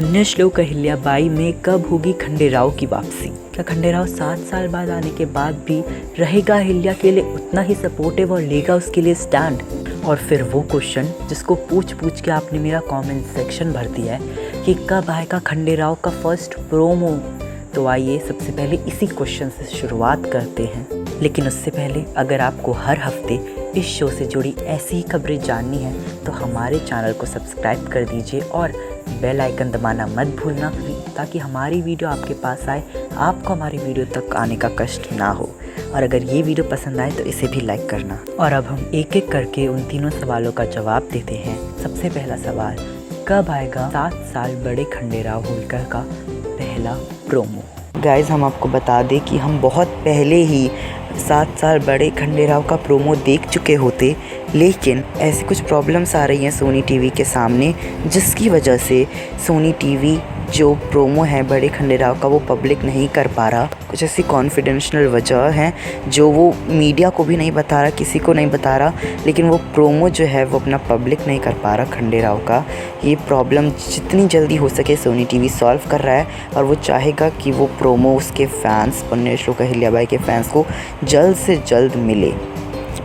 पुण्यश्लोक अहिल्याबाई में कब होगी खंडेराव की वापसी? क्या खंडेराव 7 साल बाद आने के बाद भी रहेगा अहिल्या के लिए उतना ही सपोर्टिव और लेगा उसके लिए स्टैंड? और फिर वो क्वेश्चन जिसको पूछ पूछ के आपने मेरा कमेंट सेक्शन भर दिया है कि कब आएगा खंडेराव का फर्स्ट प्रोमो। तो आइए सबसे पहले इसी क्वेश्चन से शुरुआत करते हैं। लेकिन उससे पहले अगर आपको हर हफ्ते इस शो से जुड़ी ऐसी ही खबरें जाननी है तो हमारे चैनल को सब्सक्राइब कर दीजिए और बेल आइकन दबाना मत भूलना, ताकि हमारी वीडियो आपके पास आए, आपको हमारी वीडियो तक आने का कष्ट ना हो। और अगर ये वीडियो पसंद आए तो इसे भी लाइक करना। और अब हम एक एक करके उन तीनों सवालों का जवाब देते हैं। सबसे पहला सवाल, कब आएगा 7 साल बड़े खंडेराव होलकर का पहला प्रोमो? गाइस, हम आपको बता दें कि हम बहुत पहले ही 7 साल बड़े खंडेराव का प्रोमो देख चुके होते, लेकिन ऐसी कुछ प्रॉब्लम्स आ रही हैं सोनी टीवी के सामने, जिसकी वजह से सोनी टीवी जो प्रोमो है बड़े खंडेराव का वो पब्लिक नहीं कर पा रहा। कुछ ऐसी कॉन्फिडेंशियल वजह हैं जो वो मीडिया को भी नहीं बता रहा, किसी को नहीं बता रहा, लेकिन वो प्रोमो जो है वो अपना पब्लिक नहीं कर पा रहा खंडेराव का। ये प्रॉब्लम जितनी जल्दी हो सके सोनी टीवी सॉल्व कर रहा है और वो चाहेगा कि वो प्रोमो उसके फैंस, पुण्यश्लोक अहिल्याबाई के फैंस को जल्द से जल्द मिले।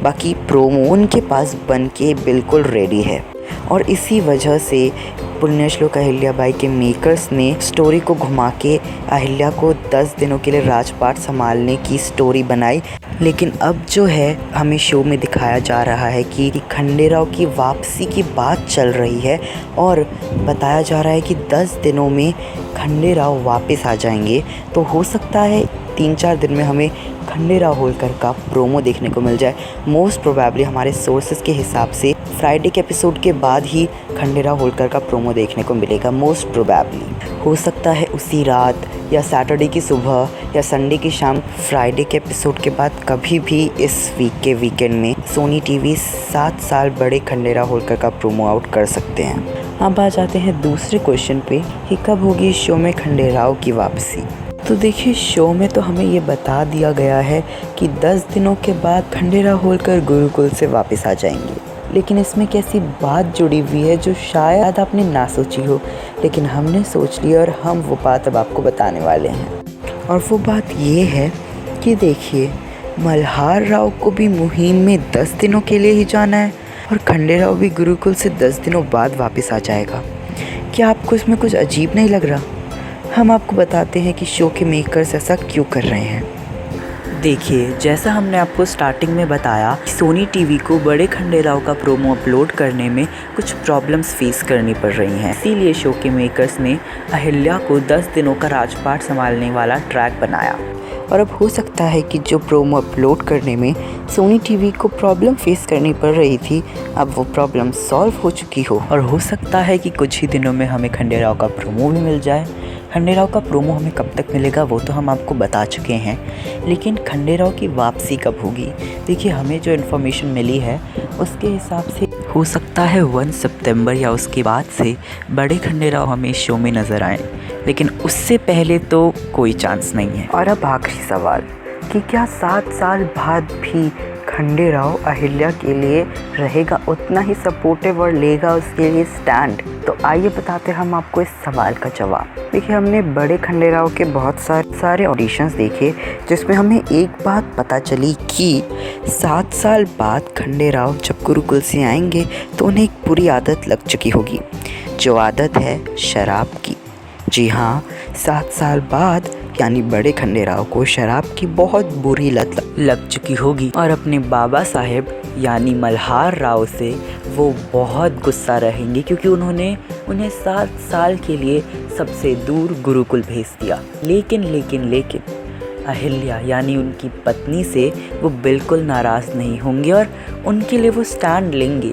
बाकी प्रोमो उनके पास बन के बिल्कुल रेडी है और इसी वजह से पुण्यश्लोक अहिल्याबाई के मेकर्स ने स्टोरी को घुमा के अहिल्या को 10 दिनों के लिए राजपाट संभालने की स्टोरी बनाई। लेकिन अब जो है हमें शो में दिखाया जा रहा है कि खंडेराव की वापसी की बात चल रही है और बताया जा रहा है कि 10 दिनों में खंडेराव वापस आ जाएंगे। तो हो सकता है 3-4 दिन में हमें खंडेराव होलकर का प्रोमो देखने को मिल जाए। मोस्ट प्रोबेबली हमारे सोर्सेज के हिसाब से फ्राइडे के एपिसोड के बाद ही खंडेराव होलकर का प्रोमो देखने को मिलेगा। मोस्ट प्रोबेबली हो सकता है उसी रात या सैटरडे की सुबह या संडे की शाम। फ्राइडे के एपिसोड के बाद कभी भी इस वीक के वीकेंड में सोनी टीवी 7 साल बड़े खंडेराव होलकर का प्रोमो आउट कर सकते हैं। अब आ जाते हैं दूसरे क्वेश्चन पे कि कब होगी शो में खंडेराव की वापसी। तो देखिए, शो में तो हमें ये बता दिया गया है कि 10 दिनों के बाद खंडेराव होलकर गुरुकुल से वापस आ जाएंगे, लेकिन इसमें कैसी बात जुड़ी हुई है जो शायद आपने ना सोची हो, लेकिन हमने सोच लिया और हम वो बात अब आपको बताने वाले हैं। और वो बात ये है कि देखिए, मल्हार राव को भी मुहिम में 10 दिनों के लिए ही जाना है और खंडेराव भी गुरुकुल से 10 दिनों बाद वापस आ जाएगा। क्या आपको इसमें कुछ अजीब नहीं लग रहा? हम आपको बताते हैं कि शो के मेकर्स ऐसा क्यों कर रहे हैं। देखिए, जैसा हमने आपको स्टार्टिंग में बताया, सोनी टीवी को बड़े खंडेराव का प्रोमो अपलोड करने में कुछ प्रॉब्लम्स फेस करनी पड़ रही हैं। इसीलिए शो के मेकर्स ने अहिल्या को 10 दिनों का राजपाट संभालने वाला ट्रैक बनाया। और अब हो सकता है कि जो प्रोमो अपलोड करने में सोनी टीवी को प्रॉब्लम फेस करनी पड़ रही थी, अब वो प्रॉब्लम सॉल्व हो चुकी हो और हो सकता है कि कुछ ही दिनों में हमें खंडेराव का प्रोमो भी मिल जाए। खंडेराव का प्रोमो हमें कब तक मिलेगा वो तो हम आपको बता चुके हैं, लेकिन खंडेराव की वापसी कब होगी? देखिए, हमें जो इन्फॉर्मेशन मिली है उसके हिसाब से हो सकता है 1 सितंबर या उसके बाद से बड़े खंडेराव हमें शो में नज़र आएँ, लेकिन उससे पहले तो कोई चांस नहीं है। और अब आखिरी सवाल कि क्या 7 साल बाद भी खंडेराव अहिल्या के लिए रहेगा उतना ही सपोर्टिव और लेगा उसके लिए स्टैंड? तो आइए बताते हैं हम आपको इस सवाल का जवाब। देखिए, हमने बड़े खंडेराव के बहुत सारे ऑडिशंस देखे, जिसमें हमें एक बात पता चली कि 7 साल बाद खंडेराव जब गुरुकुल से आएंगे तो उन्हें एक बुरी आदत लग चुकी होगी, जो आदत है शराब की। जी हाँ, 7 साल बाद यानी बड़े खंडेराव को शराब की बहुत बुरी लत लग चुकी होगी और अपने बाबा साहेब यानी मल्हार राव से वो बहुत गुस्सा रहेंगे, क्योंकि उन्होंने उन्हें 7 साल के लिए सबसे दूर गुरुकुल भेज दिया। लेकिन अहिल्या यानी उनकी पत्नी से वो बिल्कुल नाराज़ नहीं होंगे और उनके लिए वो स्टैंड लेंगे।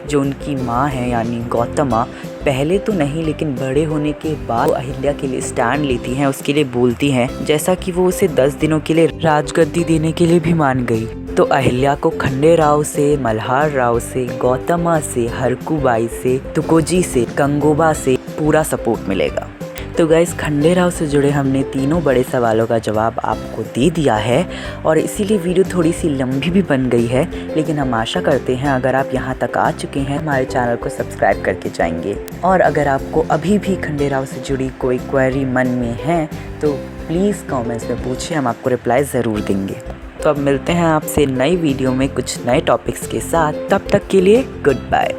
जो उनकी माँ है यानी गौतमा, पहले तो नहीं लेकिन बड़े होने के बाद अहिल्या के लिए स्टैंड लेती हैं, उसके लिए बोलती हैं, जैसा कि वो उसे 10 दिनों के लिए राजगद्दी देने के लिए भी मान गई। तो अहिल्या को खंडेराव से, मल्हार राव से, गौतमा से, हरकूबाई से, तुकोजी से, गंगोबा से पूरा सपोर्ट मिलेगा। तो गाइस खंडेराव से जुड़े हमने तीनों बड़े सवालों का जवाब आपको दे दिया है और इसीलिए वीडियो थोड़ी सी लंबी भी बन गई है, लेकिन हम आशा करते हैं अगर आप यहाँ तक आ चुके हैं हमारे चैनल को सब्सक्राइब करके जाएंगे। और अगर आपको अभी भी खंडेराव से जुड़ी कोई क्वेरी मन में है तो प्लीज़ कमेंट्स में पूछिए, हम आपको रिप्लाई ज़रूर देंगे। तो अब मिलते हैं आपसे नई वीडियो में कुछ नए टॉपिक्स के साथ, तब तक के लिए गुड बाय।